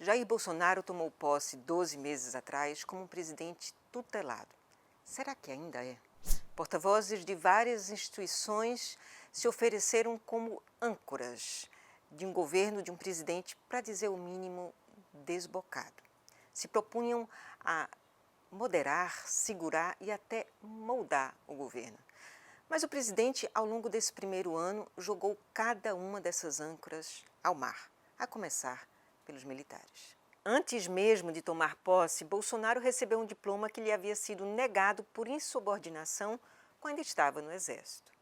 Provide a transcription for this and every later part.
Jair Bolsonaro tomou posse 12 meses atrás como um presidente tutelado. Será que ainda é? Porta-vozes de várias instituições se ofereceram como âncoras de um governo, de um presidente, para dizer o mínimo, desbocado. Se propunham a moderar, segurar e até moldar o governo. Mas o presidente, ao longo desse primeiro ano, jogou cada uma dessas âncoras ao mar, a começar pelos militares. Antes mesmo de tomar posse, Bolsonaro recebeu um diploma que lhe havia sido negado por insubordinação quando estava no Exército.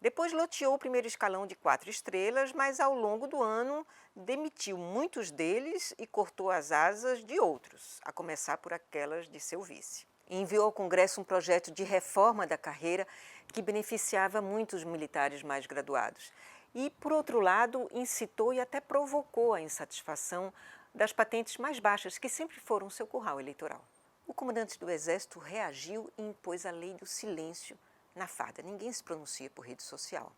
Depois loteou o primeiro escalão de 4 estrelas, mas ao longo do ano demitiu muitos deles e cortou as asas de outros, a começar por aquelas de seu vice. Enviou ao Congresso um projeto de reforma da carreira que beneficiava muitos militares mais graduados. E, por outro lado, incitou e até provocou a insatisfação das patentes mais baixas, que sempre foram seu curral eleitoral. O comandante do Exército reagiu e impôs a lei do silêncio na farda. Ninguém se pronuncia por rede social.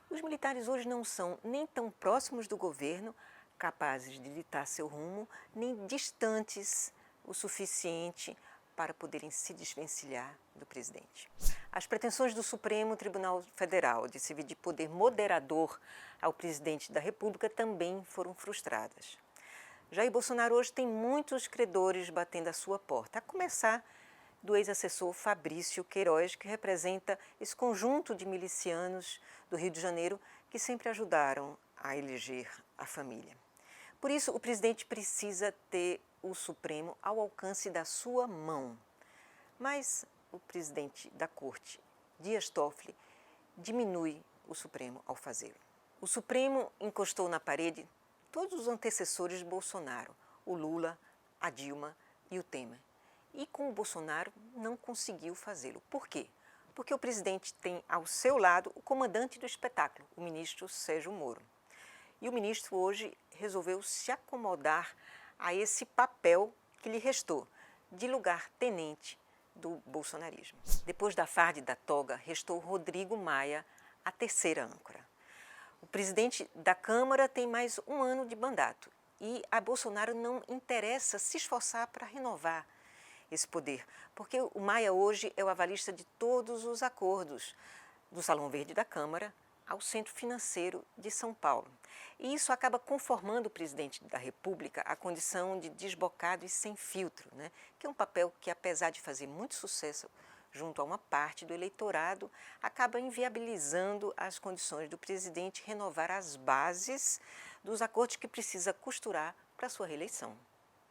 Os militares hoje não são nem tão próximos do governo, capazes de ditar seu rumo, nem distantes o suficiente para poderem se desvencilhar do presidente. As pretensões do Supremo Tribunal Federal de servir de poder moderador ao presidente da República também foram frustradas. Jair Bolsonaro hoje tem muitos credores batendo à sua porta, a começar do ex-assessor Fabrício Queiroz, que representa esse conjunto de milicianos do Rio de Janeiro que sempre ajudaram a eleger a família. Por isso, o presidente precisa ter o Supremo ao alcance da sua mão. Mas o presidente da Corte, Dias Toffoli, diminui o Supremo ao fazê-lo. O Supremo encostou na parede todos os antecessores de Bolsonaro, o Lula, a Dilma e o Temer. E com o Bolsonaro não conseguiu fazê-lo. Por quê? Porque o presidente tem ao seu lado o comandante do espetáculo, o ministro Sérgio Moro. E o ministro hoje resolveu se acomodar a esse papel que lhe restou, de lugar-tenente do bolsonarismo. Depois da farda e da toga, restou Rodrigo Maia, a terceira âncora. O presidente da Câmara tem mais um ano de mandato e a Bolsonaro não interessa se esforçar para renovar esse poder, porque o Maia hoje é o avalista de todos os acordos, do Salão Verde da Câmara ao Centro Financeiro de São Paulo. E isso acaba conformando o presidente da República à condição de desbocado e sem filtro, né? Que é um papel que, apesar de fazer muito sucesso junto a uma parte do eleitorado, acaba inviabilizando as condições do presidente renovar as bases dos acordos que precisa costurar para sua reeleição.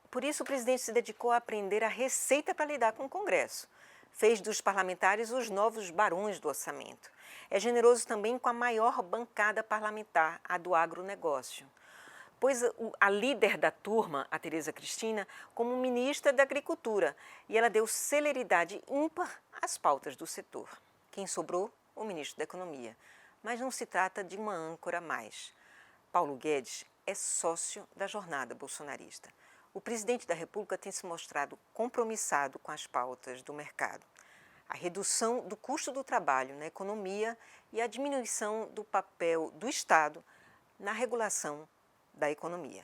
Por isso, o presidente se dedicou a aprender a receita para lidar com o Congresso. Fez dos parlamentares os novos barões do orçamento. É generoso também com a maior bancada parlamentar, a do agronegócio. Pôs a líder da turma, a Tereza Cristina, como ministra da Agricultura e ela deu celeridade ímpar às pautas do setor. Quem sobrou? O ministro da Economia. Mas não se trata de uma âncora a mais. Paulo Guedes é sócio da jornada bolsonarista. O presidente da República tem se mostrado compromissado com as pautas do mercado. A redução do custo do trabalho na economia e a diminuição do papel do Estado na regulação da economia.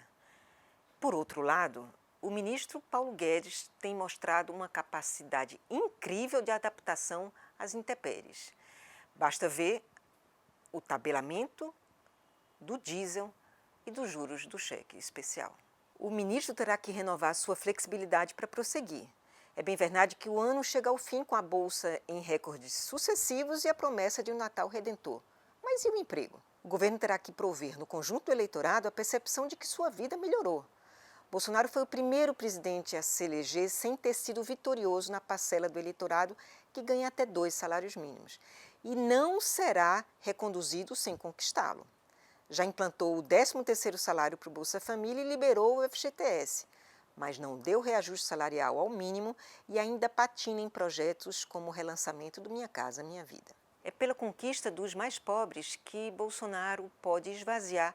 Por outro lado, o ministro Paulo Guedes tem mostrado uma capacidade incrível de adaptação às intempéries. Basta ver o tabelamento do diesel e dos juros do cheque especial. O ministro terá que renovar sua flexibilidade para prosseguir. É bem verdade que o ano chega ao fim com a Bolsa em recordes sucessivos e a promessa de um Natal redentor. Mas e o emprego? O governo terá que prover no conjunto do eleitorado a percepção de que sua vida melhorou. Bolsonaro foi o primeiro presidente a se eleger sem ter sido vitorioso na parcela do eleitorado que ganha até 2 salários mínimos. E não será reconduzido sem conquistá-lo. Já implantou o 13º salário para o Bolsa Família e liberou o FGTS, mas não deu reajuste salarial ao mínimo e ainda patina em projetos como o relançamento do Minha Casa Minha Vida. É pela conquista dos mais pobres que Bolsonaro pode esvaziar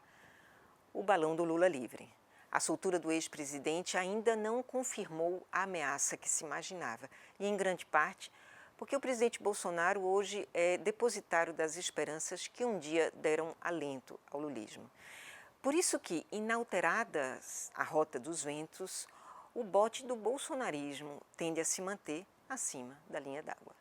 o balão do Lula livre. A soltura do ex-presidente ainda não confirmou a ameaça que se imaginava, e em grande parte porque o presidente Bolsonaro hoje é depositário das esperanças que um dia deram alento ao lulismo. Por isso que, inalteradas a rota dos ventos, o bote do bolsonarismo tende a se manter acima da linha d'água.